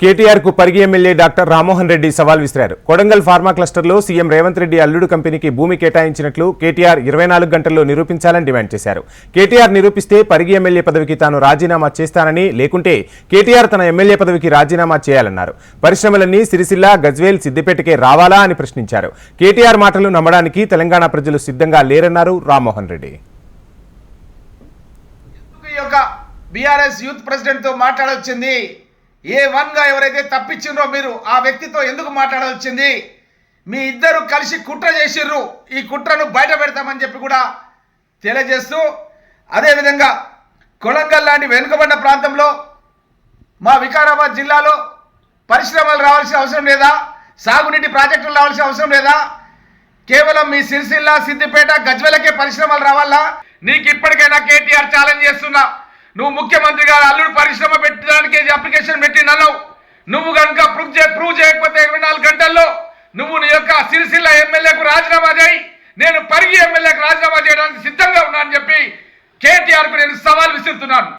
కేటీఆర్ కు Parigi MLA doctor Rammohan Reddy సవాల్ విసిరారు. కొడంగల్ ఫార్మా క్లస్టర్లో సీఎం రేవంత్ రెడ్డి అల్లుడు కంపెనీకి భూమి కేటాయించినట్లు కేటీఆర్ 24 గంటల్లో నిరూపించాలని డిమాండ్ చేశారు. కేటీఆర్ నిరూపిస్తే పరిగి ఎమ్మెల్యే పదవికి తాను రాజీనామా చేస్తానని, లేకుంటే కేటీఆర్ తన ఎమ్మెల్యే పదవికి రాజీనామా చేయాలన్నారు. పరిశ్రమలన్నీ సిరిసిల్ల, గజ్వేల్, సిద్దిపేటకే రావాలా అని ప్రశ్నించారు. కేటీఆర్ మాటలు నమ్మడానికి తెలంగాణ ప్రజలు సిద్ధంగా లేరన్నారు రామ్మోహన్ రెడ్డి. బీఆర్ఎస్ యూత్ ప్రెసిడెంట్ తో మాట్లాడొచ్చింది A1గా ఎవరైతే తప్పించిండ్రో మీరు ఆ వ్యక్తితో ఎందుకు మాట్లాడవచ్చింది? మీ ఇద్దరు కలిసి కుట్ర చేసిర్రు, ఈ కుట్రను బయట పెడతామని చెప్పి కూడా తెలియజేస్తూ, అదేవిధంగా కొడంగల్ లాంటి వెనుకబడిన ప్రాంతంలో మా వికారాబాద్ జిల్లాలో పరిశ్రమలు రావాల్సిన అవసరం లేదా? సాగునీటి ప్రాజెక్టులు రావాల్సిన అవసరం లేదా? కేవలం మీ సిరిసిల్ల, సిద్దిపేట, గజ్వేలకే పరిశ్రమలు రావాలా? నీకు ఇప్పటికైనా కేటీఆర్ ఛాలెంజ్ చేస్తున్నా, నువ్వు ముఖ్యమంత్రి గారు అల్లుడు పరిశ్రమ పెట్టడానికి అప్లికేషన్ పెట్టినన్నావు. నువ్వు కనుక ప్రూవ్ చేయకపోతే 24 గంటల్లో నువ్వు నీ యొక్క సిరిసిల్ల ఎమ్మెల్యేకు రాజీనామా చేయి, నేను పరిగి ఎమ్మెల్యేకు రాజీనామా చేయడానికి సిద్ధంగా ఉన్నా అని చెప్పి కేటీఆర్కు నేను సవాల్ విసురుతున్నాను.